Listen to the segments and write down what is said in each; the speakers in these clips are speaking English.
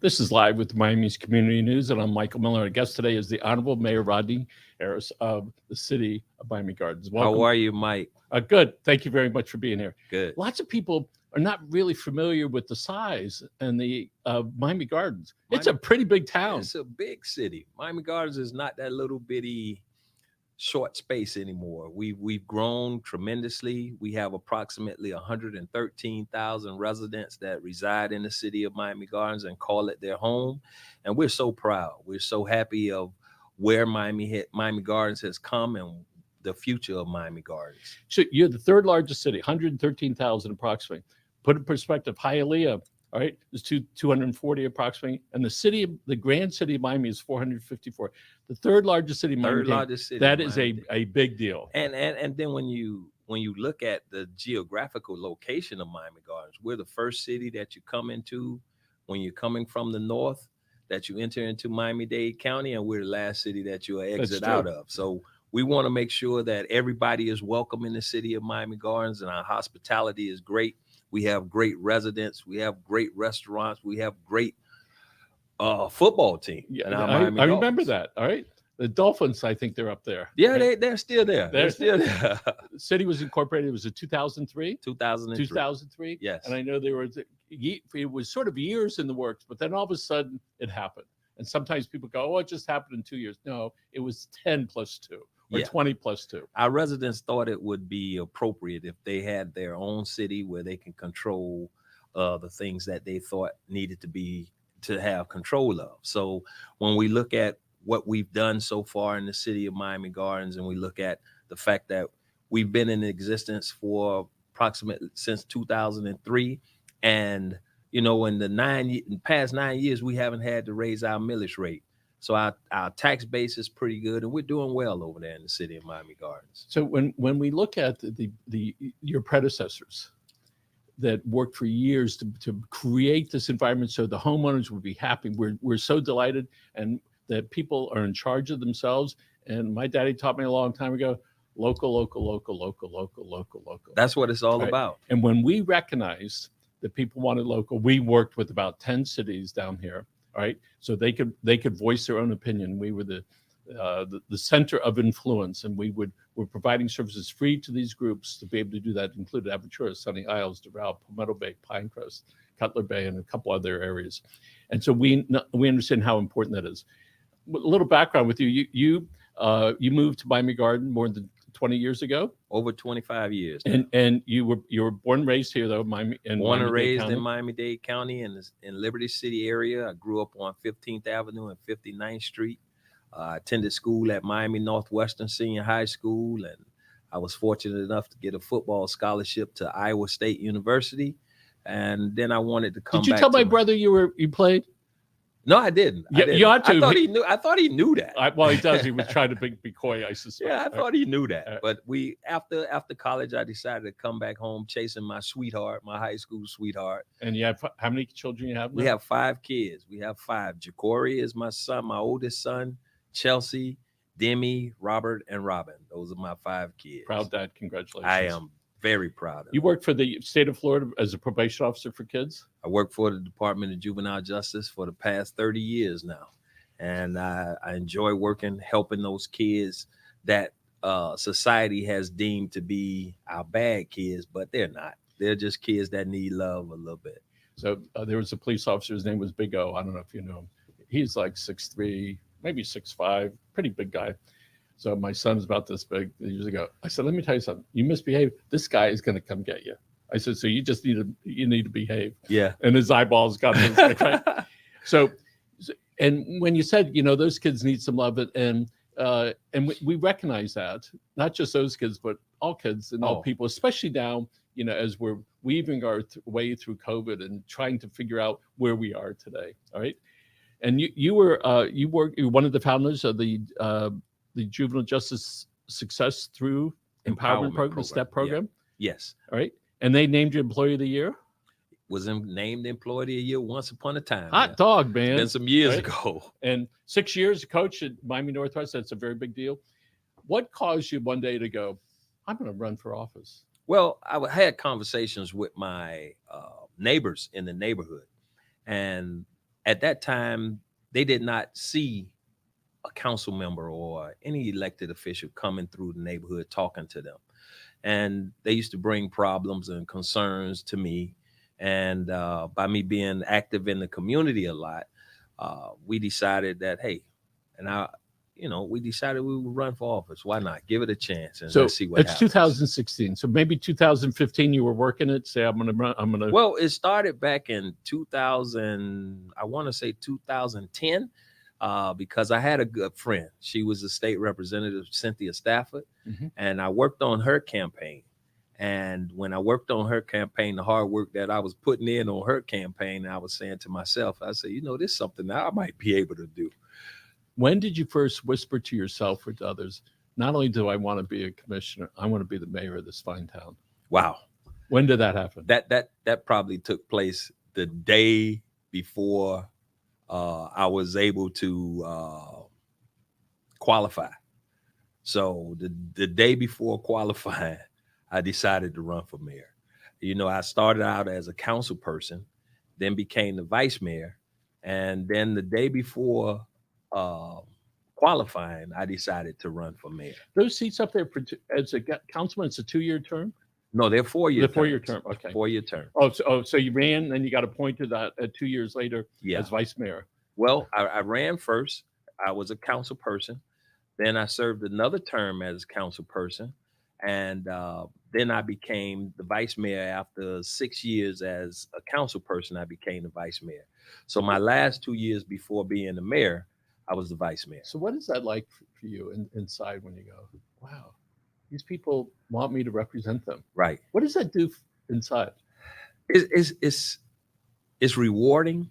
This is Live with Miami's Community News, and I'm Michael Miller. Our guest today is the Honorable Mayor Rodney Harris of the city of Miami Gardens. Welcome. How are you, Mike? Good. Thank you very much for being here. Good. Lots of people are not really familiar with the size and the Miami Gardens. It's a pretty big town. It's a big city. Miami Gardens is not that little bitty short space anymore. We've grown tremendously. We have approximately 113,000 residents that reside in the city of Miami Gardens and call it their home. And we're so proud. We're so happy of where Miami Gardens has come and the future of Miami Gardens. So you're the third largest city, 113,000 approximately. Put in perspective, Hialeah, all right, is 240 approximately, and the grand city of Miami is 454. The third largest city, that is a big deal. And then when you look at the geographical location of Miami Gardens, we're the first city that you come into when you're coming from the north, that you enter into Miami-Dade County, and we're the last city that you'll exit out of. So we want to make sure that everybody is welcome in the city of Miami Gardens, and our hospitality is great. We have great residents. We have great restaurants. We have great football team. Yeah, I remember that. All right. The Dolphins, I think they're up there. Yeah, right? they're still there. They're still there. The city was incorporated. It was in 2003? 2003. Yes. And I know it was sort of years in the works, but then all of a sudden it happened. And sometimes people go, oh, it just happened in 2 years. No, it was 10 plus 2. Or 20 plus 2. Our residents thought it would be appropriate if they had their own city where they can control the things that they thought needed to have control of. So when we look at what we've done so far in the city of Miami Gardens, and we look at the fact that we've been in existence for approximately since 2003, and in the past 9 years, we haven't had to raise our millage rate. So our tax base is pretty good, and we're doing well over there in the city of Miami Gardens. So when we look at your predecessors that worked for years to create this environment so the homeowners would be happy, we're so delighted, and that people are in charge of themselves. And my daddy taught me a long time ago, local. That's what it's all about. And when we recognized that people wanted local, we worked with about 10 cities down here. All right, so they could voice their own opinion. We were the center of influence, and we're providing services free to these groups to be able to do that. Included Aventura, Sunny Isles, Doral, Palmetto Bay, Pinecrest, Cutler Bay, and a couple other areas. And so we understand how important that is. A little background with you. You moved to Miami Garden more than 20 years ago. Over 25 years. And you were born and raised here, though, born and raised in Miami-Dade County in Liberty City area. I grew up on 15th Avenue and 59th Street. I attended school at Miami Northwestern Senior High School, and I was fortunate enough to get a football scholarship to Iowa State University. And then I wanted to come back. Did you tell my brother you played? No, I didn't. You ought to. I thought he knew that. Well, he does. He was trying to be coy, I suspect. Yeah, I thought he knew that. But after college, I decided to come back home chasing my sweetheart, my high school sweetheart. And you have how many children you have now? We have 5 kids. We have 5. Jacory is my son, my oldest son. Chelsea, Demi, Robert, and Robin. Those are my 5 kids. Proud dad. Congratulations. I am very proud of You work for the state of Florida as a probation officer for kids? I work for the Department of Juvenile Justice for the past 30 years now. And I enjoy working, helping those kids that society has deemed to be our bad kids, but they're not. They're just kids that need love a little bit. So there was a police officer, his name was Big O. I don't know if you know him. He's like 6'3", maybe 6'5", pretty big guy. So my son's about this big years ago. I said, let me tell you something. You misbehave, this guy is going to come get you. I said, so you just need to behave. Yeah. And his eyeballs got this, right? So, and when you said, those kids need some love, and we recognize that, not just those kids, but all kids and all people, especially now, as we're weaving our way through COVID and trying to figure out where we are today. All right. And you were one of the founders of the Juvenile Justice Success Through Empowerment Program, the STEP program. Yeah. Yes. All right. And they named you Employee of the Year? Was named Employee of the Year once upon a time. Hot dog, man. It's been some years ago. And 6 years coach at Miami Northwest, that's a very big deal. What caused you one day to go, I'm going to run for office? Well, I had conversations with my neighbors in the neighborhood. And at that time, they did not see a council member or any elected official coming through the neighborhood talking to them. And they used to bring problems and concerns to me. And by me being active in the community a lot, we decided that, hey, and we decided we would run for office. Why not? Give it a chance and So let's see what it's happens. 2016. So maybe 2015 you were working it. Say, I'm gonna. Well, it started back in 2000. I want to say 2010, because I had a good friend. She was the state representative, Cynthia Stafford, Mhm. and I worked on her campaign. And when I worked on her campaign, the hard work that I was putting in on her campaign, I was saying to myself, I said, this is something that I might be able to do. When did you first whisper to yourself or to others, not only do I want to be a commissioner, I want to be the mayor of this fine town? Wow. When did that happen? That probably took place the day before I was able to qualify. So the day before qualifying, I decided to run for mayor. I started out as a council person, then became the vice mayor, and then the day before qualifying, I decided to run for mayor. Those seats up there as a councilman, it's a 2-year term? No, they're 4-year. The 4-year term. Okay. 4-year term. So you ran, then you got appointed 2 years later as vice mayor. Well, I ran first. I was a council person. Then I served another term as a council person. And then I became the vice mayor after 6 years as a council person. I became the vice mayor. So my last 2 years before being the mayor, I was the vice mayor. So what is that like for you inside when you go, wow, these people want me to represent them? Right. What does that do inside? It's rewarding,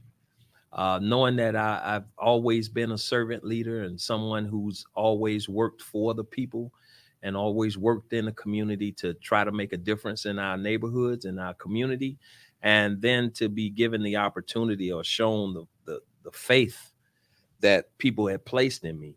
knowing that I've always been a servant leader and someone who's always worked for the people and always worked in the community to try to make a difference in our neighborhoods and our community. And then to be given the opportunity or shown the faith that people had placed in me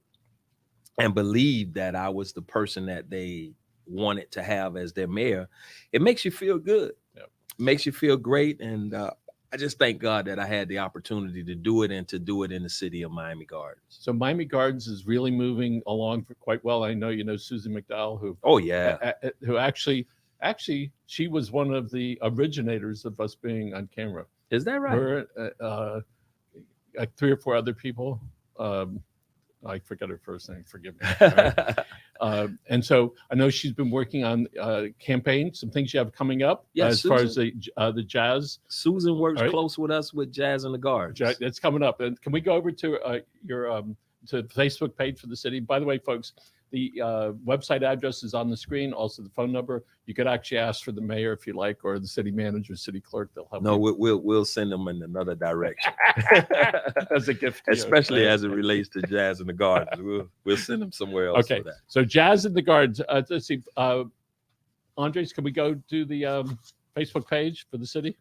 and believed that I was the person that they wanted to have as their mayor, it makes you feel good. Yep. It makes you feel great. And I just thank God that I had the opportunity to do it and to do it in the city of Miami Gardens. So Miami Gardens is really moving along for quite well. I know Susan McDowell, who who actually she was one of the originators of us being on camera. Is that right? Her, like 3 or 4 other people. I forget her first name. Forgive me. Right? And so I know she's been working on campaign, some things you have coming up. Yeah, as Susan, far as the jazz. Susan works close with us with Jazz in the Gardens. That's coming up. And can we go over to your to the Facebook page for the city? By the way, folks, the website address is on the screen. Also, the phone number. You could actually ask for the mayor if you like, or the city manager, city clerk. They'll help. No, we'll send them in another direction. As a gift, especially as it relates to Jazz in the Gardens. We'll send them somewhere else. Okay. For that. So Jazz in the Gardens. Let's see. Andres, can we go to the Facebook page for the city?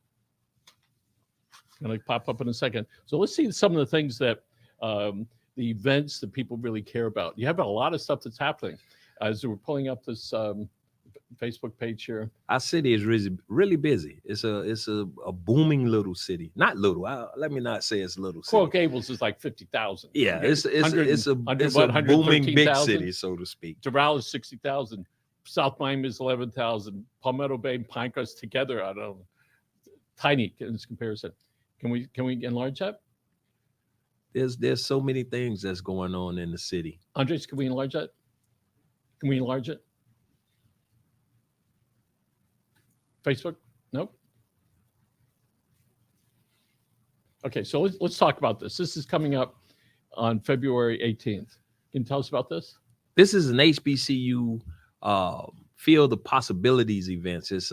Going to pop up in a second. So let's see some of the things that. The events that people really care about. You have a lot of stuff that's happening. As we're pulling up this Facebook page here. Our city is really busy. It's a booming little city. Not little. Let me not say it's little. Coral Gables is like 50,000. Yeah, it's a booming big city, so to speak. Doral is 60,000. South Miami is 11,000. Palmetto Bay and Pinecrest together, I don't know, tiny in this comparison. Can we enlarge that? There's so many things that's going on in the city. Andres, can we enlarge that? Can we enlarge it? Facebook? Nope. Okay, so let's talk about this. This is coming up on February 18th. Can you tell us about this? This is an HBCU Field of Possibilities events. It's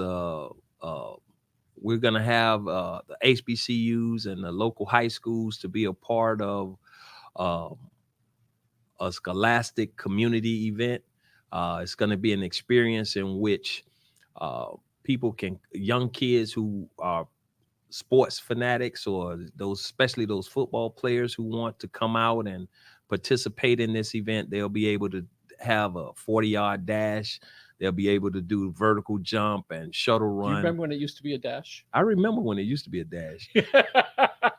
we're going to have the HBCUs and the local high schools to be a part of a scholastic community event. It's going to be an experience in which young kids who are sports fanatics or especially those football players who want to come out and participate in this event, they'll be able to have a 40-yard dash. They'll be able to do vertical jump and shuttle run. Do you remember when it used to be a dash? I remember when it used to be a dash.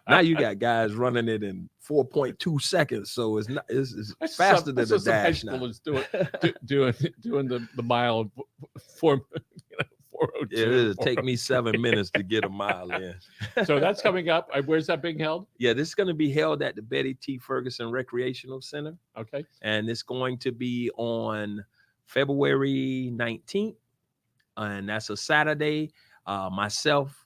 Now you got guys running it in 4.2 seconds, so it's not it's faster than the dash now. Doing the mile for 402. Yeah, it'll take me 7 minutes to get a mile in. So that's coming up. Where's that being held? Yeah, this is going to be held at the Betty T. Ferguson Recreational Center. Okay. And it's going to be on February 19th. And that's a Saturday. Myself,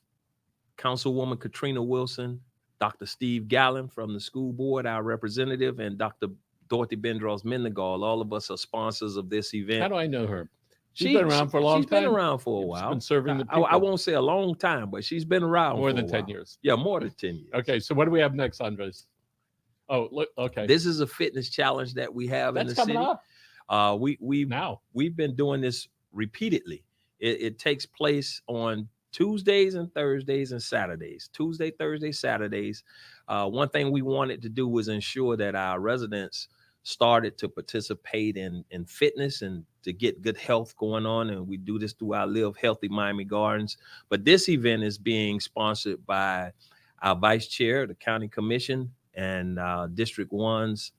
Councilwoman Katrina Wilson, Dr. Steve Gallen from the school board, our representative, and Dr. Dorothy Bendros-Mendengal. All of us are sponsors of this event. How do I know her? She's been around for a long time. She's been around for a while. She's been serving the people. I won't say a long time, but she's been around more for than a 10 while. years. Yeah, more than 10 years. Okay, so what do we have next, Andres? Oh, look, okay. This is a fitness challenge that we have in the city. That's coming up. We've been doing this repeatedly. It takes place on Tuesdays and Thursdays and Saturdays. Tuesday, Thursday, Saturdays. One thing we wanted to do was ensure that our residents started to participate in fitness and to get good health going on. And we do this through our Live Healthy Miami Gardens. But this event is being sponsored by our vice chair of the county commission and District 1's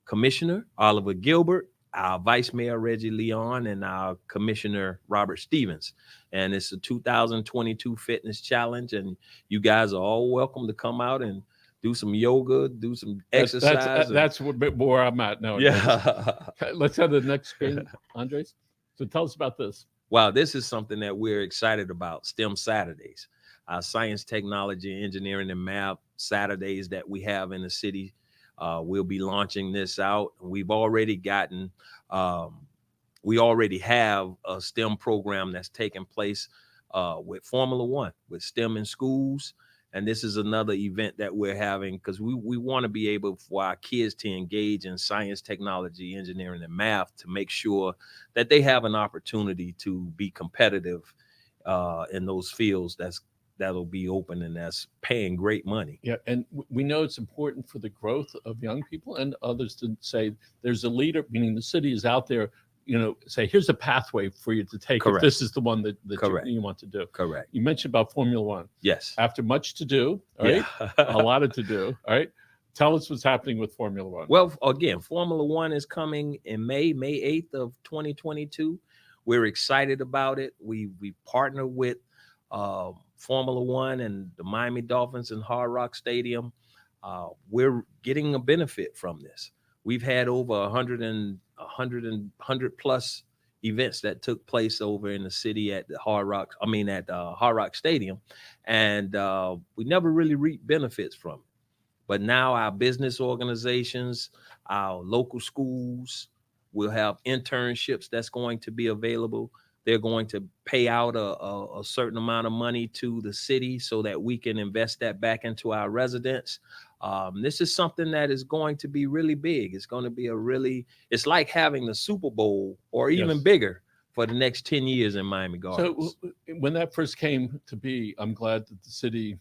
commissioner, Oliver Gilbert, our vice mayor, Reggie Leon, and our commissioner, Robert Stevens. And it's a 2022 fitness challenge. And you guys are all welcome to come out and do some yoga, do some exercise. That's a bit more I'm at now. Yeah. Let's have the next screen, Andres. So tell us about this. Wow, this is something that we're excited about, STEM Saturdays. Our science, technology, engineering, and math Saturdays that we have in the city. We'll be launching this out. We've already gotten, we already have a STEM program that's taking place with Formula One, with STEM in schools. And this is another event that we're having because we want to be able for our kids to engage in science, technology, engineering, and math to make sure that they have an opportunity to be competitive in those fields that'll be open and that's paying great money. Yeah, and we know it's important for the growth of young people and others to say there's a leader, meaning the city is out there, say here's a pathway for you to take. Correct. If this is the one that you want to do. Correct. You mentioned about Formula One. Yes. After much to do, all right, a lot of to do, all right. Tell us what's happening with Formula One. Well, again, Formula One is coming in May 8th of 2022. We're excited about it. We partner with Formula One and the Miami Dolphins and Hard Rock Stadium. We're getting a benefit from this. We've had over 100 plus events that took place over in the city at the Hard Rock Stadium, and we never really reaped benefits from it. But now our business organizations, our local schools will have internships that's going to be available. They're going to pay out a certain amount of money to the city so that we can invest that back into our residents. This is something that is going to be really big. It's going to be it's like having the Super Bowl or even bigger for the next 10 years in Miami Gardens. So when that first came to be, I'm glad that the city,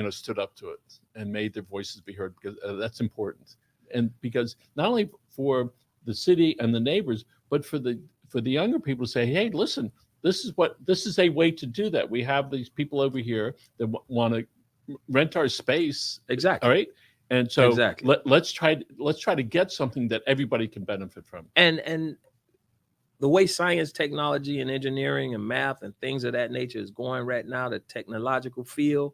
stood up to it and made their voices be heard because that's important. And because not only for the city and the neighbors, but for the younger people to say, hey, listen, this is a way to do that. We have these people over here that want to rent our space. Exactly. All right. And so exactly. let's try to get something that everybody can benefit from. And the way science, technology, and engineering and math and things of that nature is going right now, the technological field,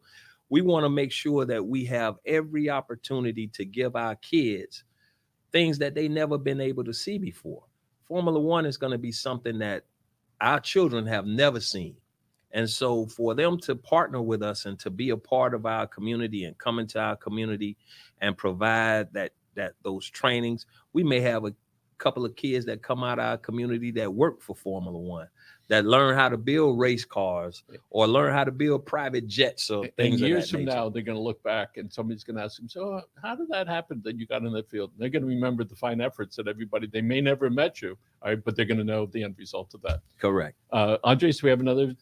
we want to make sure that we have every opportunity to give our kids things that they never been able to see before. Formula One is going to be something that our children have never seen. And so for them to partner with us and to be a part of our community and come into our community and provide those trainings, we may have a couple of kids that come out of our community that work for Formula One, that learn how to build race cars or learn how to build private jets or things and of years that from nature. Now, they're going to look back and somebody's going to ask them, so how did that happen that you got in that field? And they're going to remember the fine efforts that they may never have met you, all right, but they're going to know the end result of that. Correct. Andres, do we have another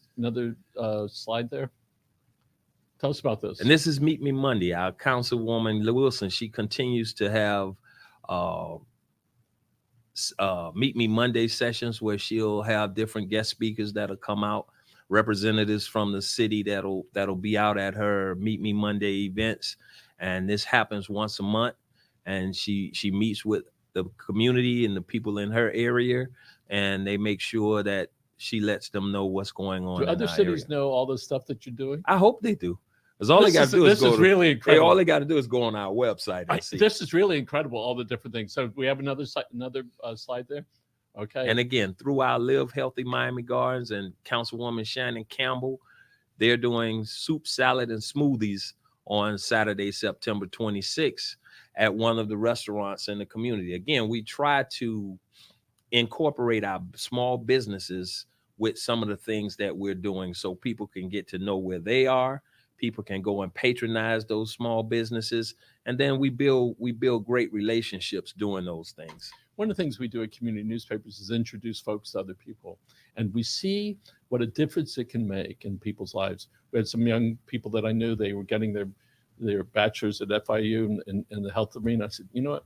slide there? Tell us about this. And this is Meet Me Monday. Our Councilwoman Wilson, she continues to have Meet Me Monday sessions where she'll have different guest speakers that'll come out, representatives from the city that'll be out at her Meet Me Monday events. and this happens once a month. And she meets with the community and the people in her area, and they make sure that she lets them know what's going on. Do in other our cities area. know all the stuff that you're doing? I hope they do. Because all they got to do is this is really incredible. all they got to do is go on our website and see. This is really incredible. All the different things. So we have another slide there. Okay. And again, through our Live Healthy Miami Gardens and Councilwoman Shannon Campbell, they're doing soup, salad, and smoothies on Saturday, September 26th at one of the restaurants in the community. Again, we try to incorporate our small businesses with some of the things that we're doing so people can get to know where they are. People can go and patronize those small businesses. And then we build great relationships doing those things. One of the things we do at community newspapers is introduce folks to other people. And we see what a difference it can make in people's lives. We had some young people that I knew, they were getting their bachelor's at FIU in the health arena. I said, you know what?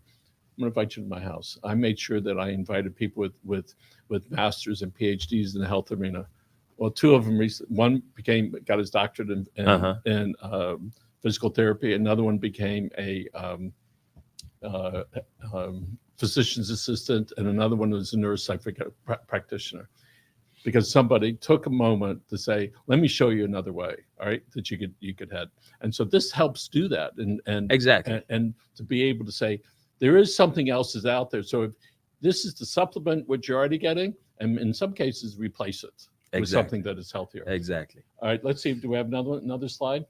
I'm going to invite you to my house. I made sure that I invited people with masters and PhDs in the health arena. Well, two of them, one got his doctorate in physical therapy. Another one became a physician's assistant, and another one was a neuropsychiatric practitioner. Because somebody took a moment to say, "Let me show you another way, all right, that you could head." And so this helps do that, and exactly, and to be able to say there is something else is out there. So if this is to supplement what you're already getting, and in some cases replace it with something that is healthier. Exactly. All right, let's see. Do we have another slide?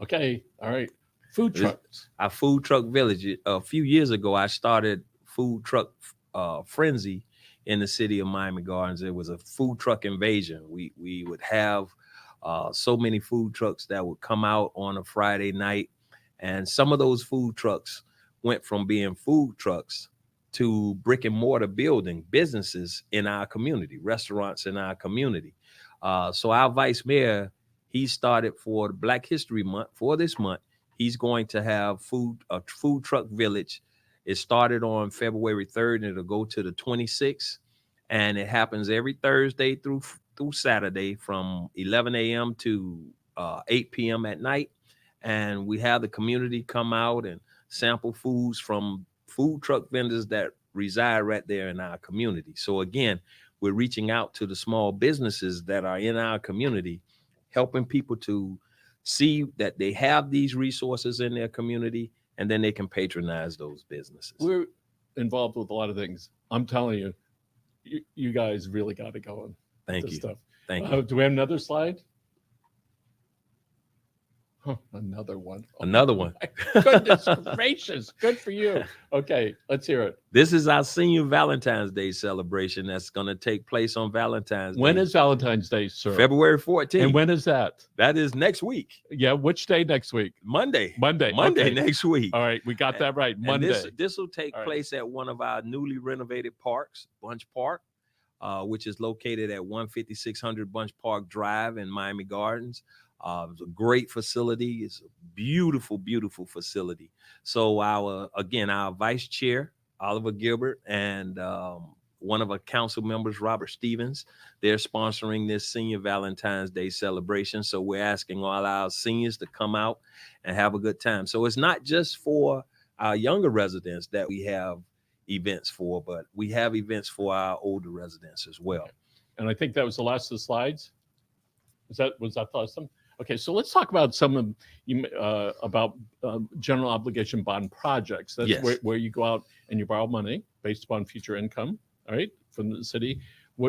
Okay. All right. Food trucks. Our food truck village. A few years ago, I started food truck frenzy in the city of Miami Gardens. It was a food truck invasion. We would have so many food trucks that would come out on a Friday night, and some of those food trucks went from being food trucks to brick and mortar businesses in our community, restaurants in our community. So our vice mayor, he started for the Black History Month, for this month, he's going to have a food truck village. It started on February 3rd and it'll go to the 26th. And it happens every Thursday through Saturday from 11 a.m. to 8 p.m. at night. And we have the community come out and sample foods from food truck vendors that reside right there in our community. So again, we're reaching out to the small businesses that are in our community, helping people to see that they have these resources in their community, and then they can patronize those businesses. We're involved with a lot of things. I'm telling you, you guys really got it going. Thank you. Stuff. Thank you. Do we have another slide? Another one. Another one. Goodness gracious. Good for you. Okay, let's hear it. This is our senior Valentine's Day celebration that's going to take place on Valentine's Day. When is Valentine's Day, sir? February 14th. And when is that? That is next week. Yeah, which day next week? Monday. Okay. Next week. All right, we got that right. Monday. This will take place at one of our newly renovated parks, Bunch Park, which is located at 15600 Bunch Park Drive in Miami Gardens. It's a great facility. It's a beautiful, beautiful facility. So our vice chair, Oliver Gilbert, and one of our council members, Robert Stevens, they're sponsoring this senior Valentine's Day celebration. So we're asking all our seniors to come out and have a good time. So it's not just for our younger residents that we have events for, but we have events for our older residents as well. Okay. And I think that was the last of the slides. Was that awesome? Okay, so let's talk about some of general obligation bond projects. That's where you go out and you borrow money based upon future income, all right, from the city.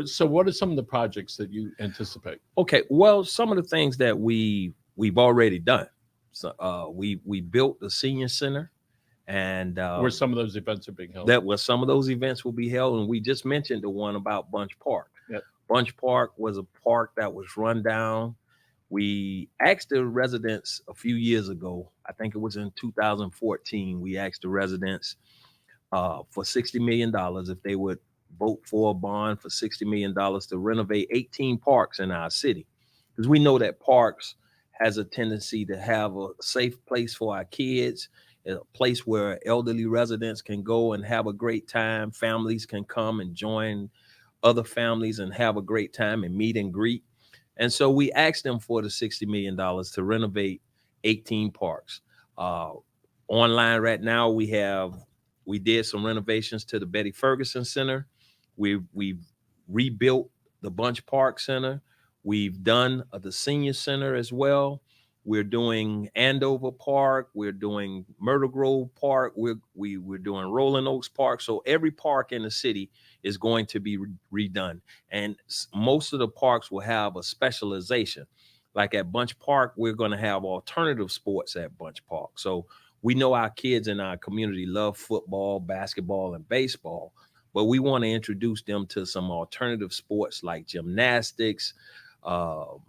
So what are some of the projects that you anticipate? Okay, well, some of the things that we've already done. So we built the senior center, and where some of those events are being held. That where some of those events will be held, and we just mentioned the one about Bunch Park. Yep. Bunch Park was a park that was run down. We asked the residents a few years ago, I think it was in 2014, we asked the residents for $60 million if they would vote for a bond for $60 million to renovate 18 parks in our city. Because we know that parks has a tendency to have a safe place for our kids, a place where elderly residents can go and have a great time. Families can come and join other families and have a great time and meet and greet. And so we asked them for the $60 million to renovate 18 parks. Online right now, we did some renovations to the Betty Ferguson Center. We've rebuilt the Bunch Park Center. We've done the senior center as well. We're doing Andover Park. We're doing Myrtle Grove Park. We're doing Rolling Oaks Park. So every park in the city is going to be redone. And most of the parks will have a specialization. Like at Bunch Park, we're going to have alternative sports at Bunch Park. So we know our kids in our community love football, basketball, and baseball, but we want to introduce them to some alternative sports like gymnastics, karate,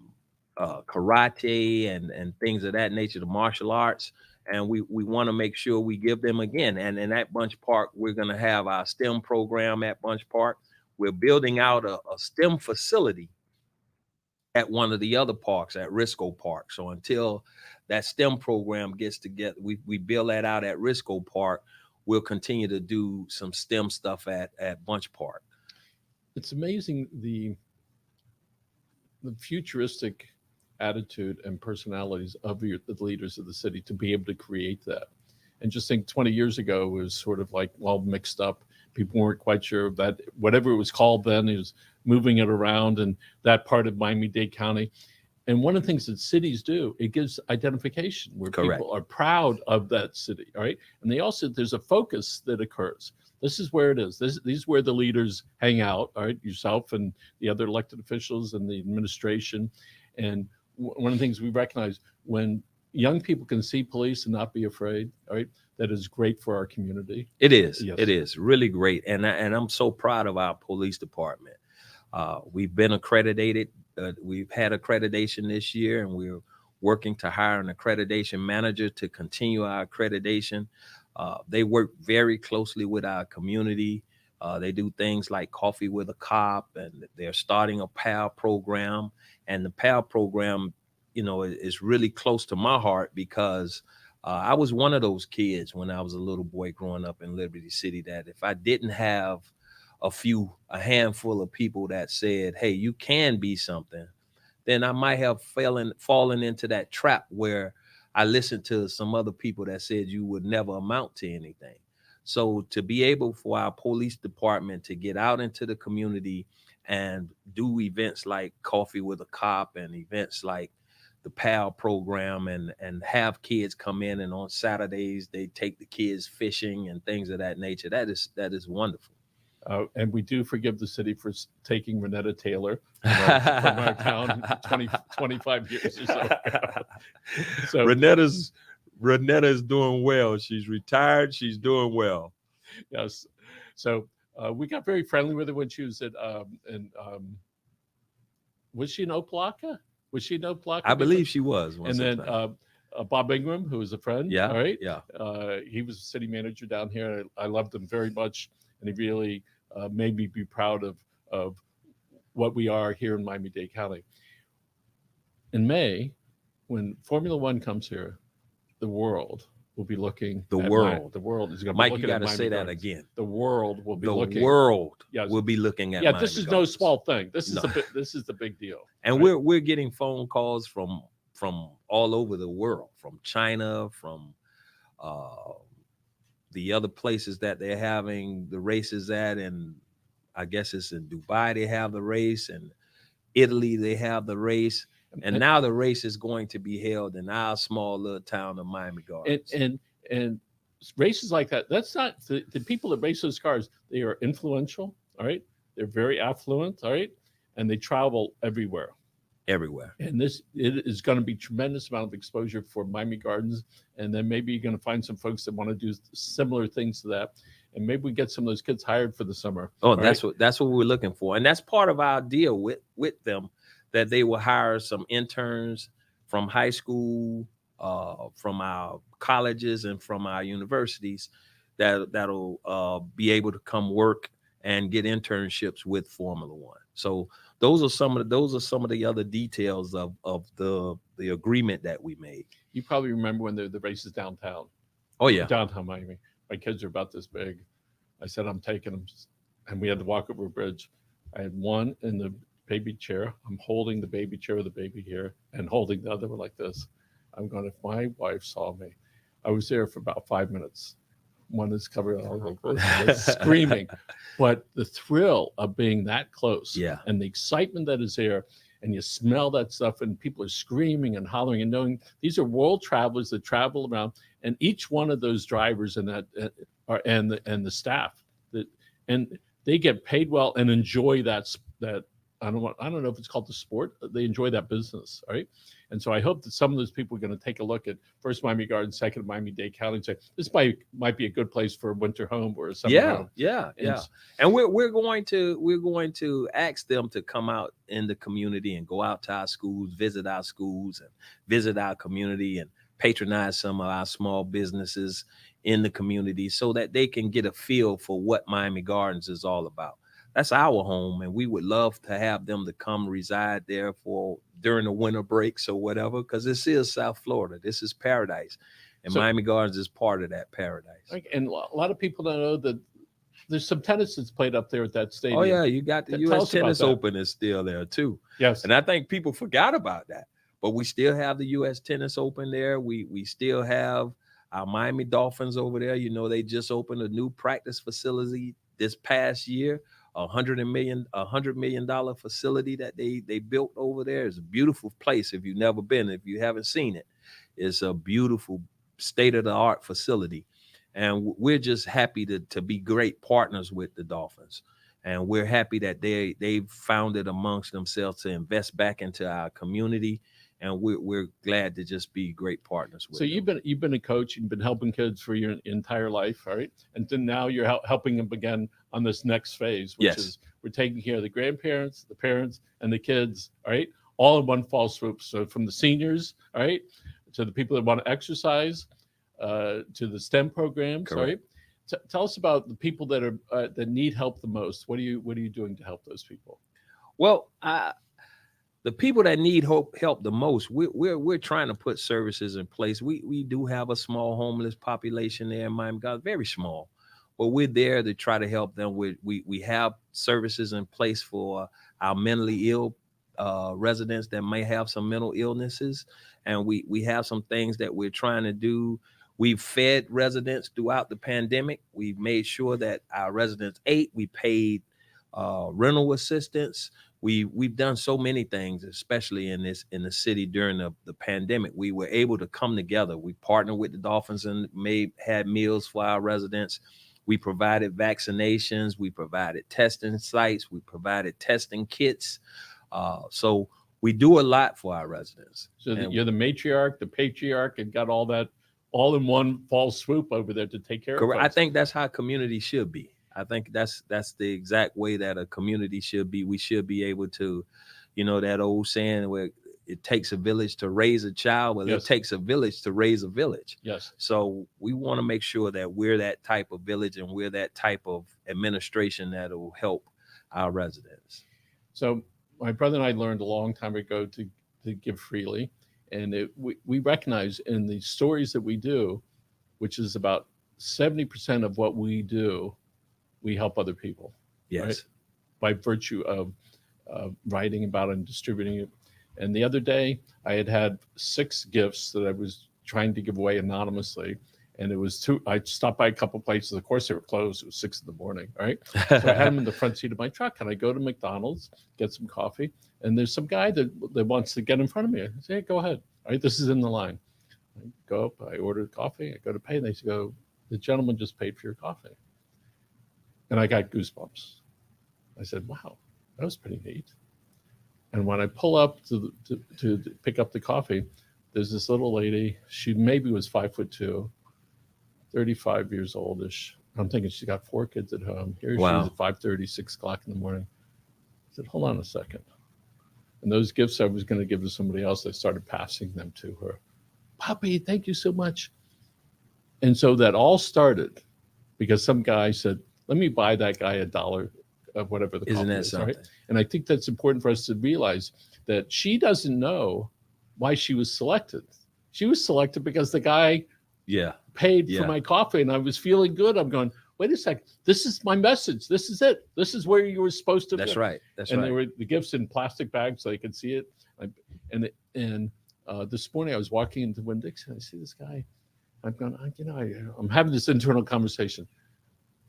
and things of that nature, the martial arts. And we want to make sure we give them again. And in that Bunch Park, we're going to have our STEM program at Bunch Park. We're building out a STEM facility at one of the other parks at Risco Park. So until that STEM program gets together, we build that out at Risco Park. We'll continue to do some STEM stuff at Bunch Park. It's amazing the futuristic attitude and personalities of the leaders of the city to be able to create that. And just think 20 years ago, it was sort of like all mixed up. People weren't quite sure that whatever it was called then, it was moving it around and that part of Miami-Dade County. And one of the things that cities do, it gives identification where Correct. People are proud of that city, all right? And they also, there's a focus that occurs. This is where it is. These is where the leaders hang out, all right? Yourself and the other elected officials and the administration. And one of the things we recognize, when young people can see police and not be afraid, all right, that is great for our community. It is. Yes. It is really great. And I'm so proud of our police department. We've been accredited. We've had accreditation this year, and we're working to hire an accreditation manager to continue our accreditation. They work very closely with our community. They do things like Coffee with a Cop, and they're starting a PAL program. And the PAL program, is really close to my heart because I was one of those kids when I was a little boy growing up in Liberty City that if I didn't have a handful of people that said, hey, you can be something, then I might have fallen into that trap where I listened to some other people that said you would never amount to anything. So to be able for our police department to get out into the community and do events like Coffee with a Cop and events like the PAL program and have kids come in, and on Saturdays they take the kids fishing and things of that nature, that is wonderful. And we do forgive the city for taking Renetta Taylor from our town 25 years or so ago. So Renetta's doing well. She's retired. She's doing well. Yes. So we got very friendly with her when she was at, was she in Opa-locka? I believe she was. And then Bob Ingram, who was a friend. Yeah. All right. Yeah. He was a city manager down here. I loved him very much. And he really made me be proud of what we are here in Miami-Dade County. In May, when Formula One comes here, the world will be looking. The world is going to be Mike, looking you got at to Miami say that Gardens. again. The world will be looking. The world Yes. will be looking at. Yeah, Miami this is Gardens. no small thing. This is No. this is the big deal. And right? we're getting phone calls from all over the world, from China, from the other places that they're having the races at, and I guess it's in Dubai they have the race, and Italy they have the race, and now the race is going to be held in our small little town of Miami Gardens. And races like that, that's not the people that race those cars. They are influential, all right. They're very affluent, all right, and they travel everywhere. And it is going to be tremendous amount of exposure for Miami Gardens, and then maybe you're going to find some folks that want to do similar things to that, and maybe we get some of those kids hired for the summer. Oh, that's what we're looking for, and that's part of our deal with them, that they will hire some interns from high school, from our colleges, and from our universities that'll be able to come work and get internships with Formula One. So those are some of the other details of the agreement that we made. You probably remember when the races downtown. Oh yeah, downtown Miami. My kids are about this big. I said I'm taking them, and we had to walk over a bridge. I had one in the baby chair. I'm holding the baby chair with the baby here, and holding the other one like this. I'm going, if my wife saw me, I was there for about 5 minutes. One is covered all like screaming, but the thrill of being that close Yeah. and the excitement that is there, and you smell that stuff, and people are screaming and hollering, and knowing these are world travelers that travel around, and each one of those drivers and that and the staff that, and they get paid well and enjoy that I don't know if it's called the sport. They enjoy that business, right? And so I hope that some of those people are going to take a look at first Miami Gardens, second Miami-Dade County, and say this might be a good place for a winter home or a summer home. And we're going to ask them to come out in the community and go out to our schools, visit our schools, and visit our community and patronize some of our small businesses in the community so that they can get a feel for what Miami Gardens is all about. That's our home, and we would love to have them to come reside there for during the winter breaks or whatever, because this is South Florida. This is paradise, and Miami Gardens is part of that paradise. And a lot of people don't know that there's some tennis that's played up there at that stadium. Oh yeah, you got the U.S. Tennis Open is still there too. Yes, and I think people forgot about that, but we still have the U.S. Tennis Open there. We still have our Miami Dolphins over there. You know, they just opened a new practice facility this past year. $100 million facility that they built over there. Is a beautiful place. If you've never been, if you haven't seen it, it's a beautiful state-of-the-art facility. And we're just happy to be great partners with the Dolphins. And we're happy that they've found it amongst themselves to invest back into our community. And we're glad to just be great partners with them. So you've been a coach, you've been helping kids for your entire life, all right? And then now you're helping them again on this next phase, which is we're taking care of the grandparents, the parents, and the kids, all right? All in one fell swoop. So from the seniors, all right, to the people that want to exercise, to the STEM programs, all right? Tell us about the people that are that need help the most. What are you doing to help those people? Well, the people that need help the most, we're trying to put services in place. We do have a small homeless population there in Miami Gardens, very small, but we're there to try to help them. We have services in place for our mentally ill residents that may have some mental illnesses, and we have some things that we're trying to do. We've fed residents throughout the pandemic. We've made sure that our residents ate. We paid rental assistance. We've done so many things, especially in the city during the pandemic. We were able to come together. We partnered with the Dolphins and had meals for our residents. We provided vaccinations. We provided testing sites. We provided testing kits. So we do a lot for our residents. So you're the matriarch, the patriarch, and got all that all in one fall swoop over there to take care of folks. I think that's how community should be. I think that's the exact way that a community should be. We should be able to, that old saying where it takes a village to raise a child. Well, it takes a village to raise a village. Yes. So we want to make sure that we're that type of village and we're that type of administration that will help our residents. So my brother and I learned a long time ago to give freely. And we recognize in the stories that we do, which is about 70% of what we do, we help other people. Yes. Right? By virtue of writing about it and distributing it. And the other day, I had 6 gifts that I was trying to give away anonymously. And it was I stopped by a couple places. Of course, they were closed. It was 6 a.m. All right. So I had them in the front seat of my truck. And I go to McDonald's, get some coffee. And there's some guy that wants to get in front of me. I say, hey, go ahead. All right. This is in the line. I go up, I order coffee. I go to pay. And they go, the gentleman just paid for your coffee. And I got goosebumps. I said, wow, that was pretty neat. And when I pull up to pick up the coffee, there's this little lady. She maybe was 5'2", 35 years oldish. I'm thinking she's got 4 kids at home. Here she is at 5:30, 6 o'clock in the morning. I said, hold on a second. And those gifts I was going to give to somebody else, I started passing them to her. Poppy, thank you so much. And so that all started because some guy said, let me buy that guy $1 of whatever the coffee is. Right? And I think that's important for us to realize that she doesn't know why she was selected. She was selected because the guy paid for my coffee and I was feeling good. I'm going, wait a second. This is my message. This is it. This is where you were supposed to be. That's right. That's and right. There were the gifts in plastic bags so they could see it. And This morning I was walking into Winn-Dixie and I see this guy. I'm going, I'm having this internal conversation.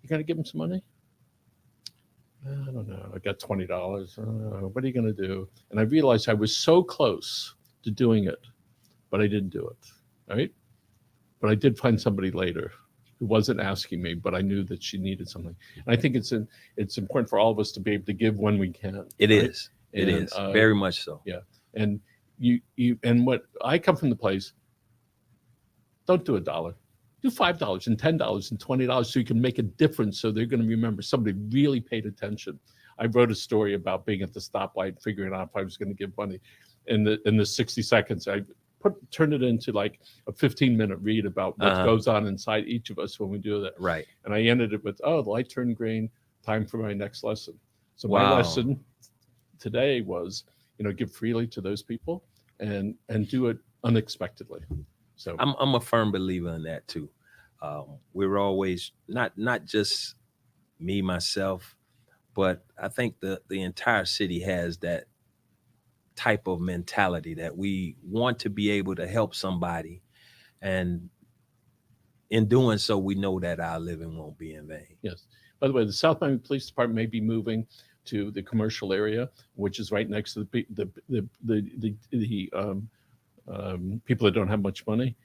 You going to give him some money? I don't know. I got $20. What are you going to do? And I realized I was so close to doing it, but I didn't do it. Right? But I did find somebody later who wasn't asking me, but I knew that she needed something. And I think it's important for all of us to be able to give when we can. It right? is. It is very much so. Yeah. And and what I come from the place, don't do $1. Do $5 and $10 and $20 so you can make a difference. So they're going to remember somebody really paid attention. I wrote a story about being at the stoplight, figuring out if I was going to give money. In the 60 seconds, I turned it into like a 15-minute read about what goes on inside each of us when we do that. Right. And I ended it with, the light turned green, time for my next lesson. So my lesson today was, give freely to those people and do it unexpectedly. So I'm a firm believer in that too. We're always not just me, myself, but I think the entire city has that type of mentality that we want to be able to help somebody. And in doing so, we know that our living won't be in vain. Yes. By the way, the South Miami Police Department may be moving to the commercial area, which is right next to the people that don't have much money.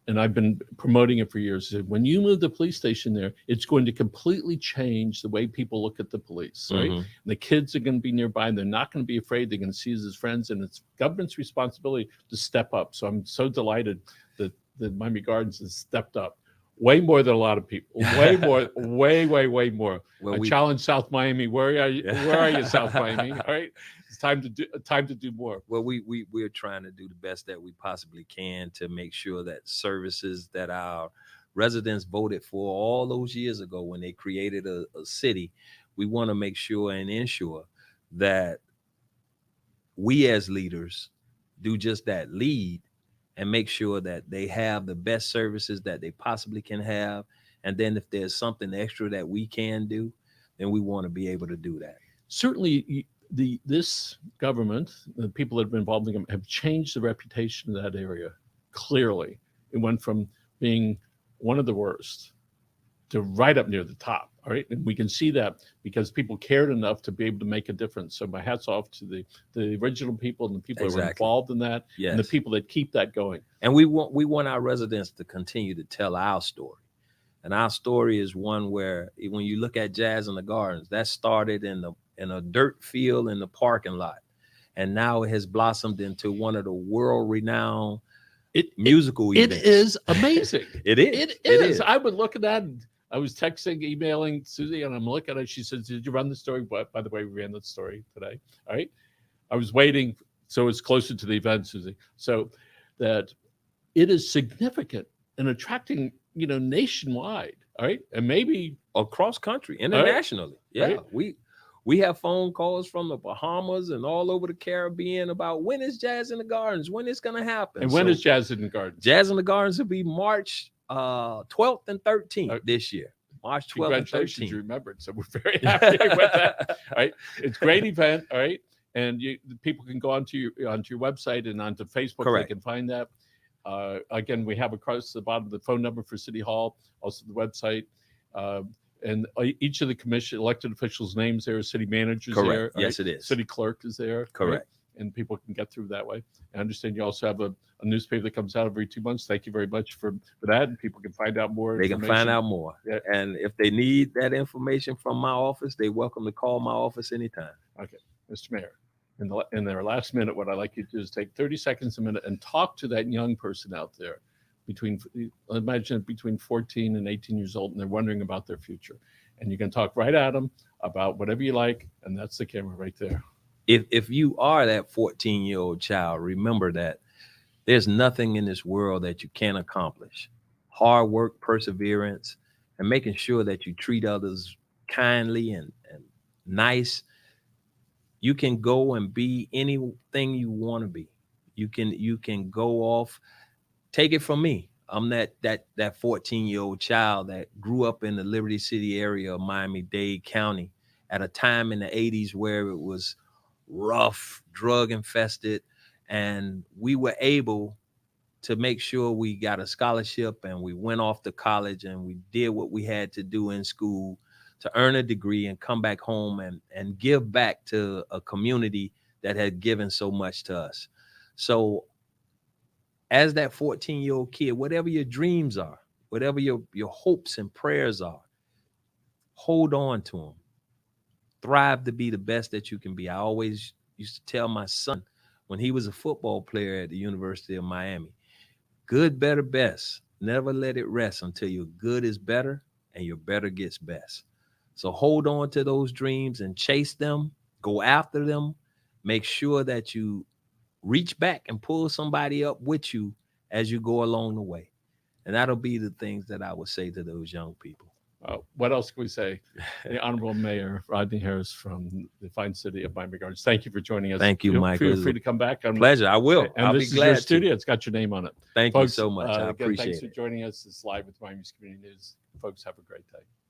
And I've been promoting it for years. When you move the police station there, it's going to completely change the way people look at the police, right? And the kids are going to be nearby and they're not going to be afraid. They're going to see us as friends, and it's government's responsibility to step up. So I'm so delighted that Miami Gardens has stepped up. Way more than a lot of people. Way more. way more. Well, I challenge South Miami. Where are you, South Miami? All right, it's time to do more. Well, we're trying to do the best that we possibly can to make sure that services that our residents voted for all those years ago when they created a city, we want to make sure and ensure that we as leaders do just that, lead, and make sure that they have the best services that they possibly can have. And then if there's something extra that we can do, then we want to be able to do that. Certainly, this government, the people that have been involved in them, have changed the reputation of that area. Clearly, it went from being one of the worst to right up near the top. All right, and we can see that because people cared enough to be able to make a difference. So my hat's off to the original people and the people that were involved in that, and the people that keep that going. And we want our residents to continue to tell our story. And our story is one where when you look at Jazz in the Gardens, that started in a dirt field in the parking lot, and now it has blossomed into one of the world-renowned musical events. It is amazing. It is. It is. I would look at that. I was texting, emailing Susie, and I'm looking at it. She says, "Did you run the story?" But by the way, we ran the story today. All right. I was waiting, so it's closer to the event, Susie. So that it is significant and attracting, nationwide. All right, and maybe across country, internationally. Right? Yeah, right. We have phone calls from the Bahamas and all over the Caribbean about when is Jazz in the Gardens, when it's going to happen. And when is Jazz in the Gardens? Jazz in the Gardens will be March 12th and 13th this year. March 12th Congratulations, and 13th. You remembered. So we're very happy with that. All right. It's a great event. All right. And people can go onto your website and onto Facebook. Correct. They can find that. Again, we have across the bottom the phone number for City Hall, also the website. And each of the elected officials' names there, city managers there. Yes, right? it is. City clerk is there. Correct. Right? And people can get through that way. I understand you also have a newspaper that comes out every 2 months. Thank you very much for that. And people can find out more. They can find out more. Yeah. And if they need that information from my office, they're welcome to call my office anytime. Okay. Mr. Mayor, in their last minute, what I'd like you to do is take 30 seconds a minute and talk to that young person out there between 14 and 18 years old, and they're wondering about their future. And you can talk right at them about whatever you like, and that's the camera right there. If you are that 14-year-old child, remember that there's nothing in this world that you can't accomplish. Hard work, perseverance, and making sure that you treat others kindly and nice. You can go and be anything you want to be. You can go off. Take it from me. I'm that 14-year-old child that grew up in the Liberty City area of Miami-Dade County at a time in the 80s where it was rough, drug infested, And we were able to make sure we got a scholarship and we went off to college and we did what we had to do in school to earn a degree and come back home and give back to a community that had given so much to us. So as that 14-year-old kid, whatever your dreams are, whatever your hopes and prayers are, hold on to them. Thrive to be the best that you can be. I always used to tell my son when he was a football player at the University of Miami, good, better, best. Never let it rest until your good is better and your better gets best. So hold on to those dreams and chase them, go after them, make sure that you reach back and pull somebody up with you as you go along the way. And that'll be the things that I would say to those young people. What else can we say? The Honorable Mayor Rodney Harris from the fine city of Miami Gardens. Thank you for joining us. Thank you, Mike. Feel free to come back. Pleasure. I will. And I'll this be is glad your to. studio. It's got your name on it. Thank Folks, you so much. I again, appreciate thanks it. for joining us. It's live with Miami's Community News. Folks, have a great day.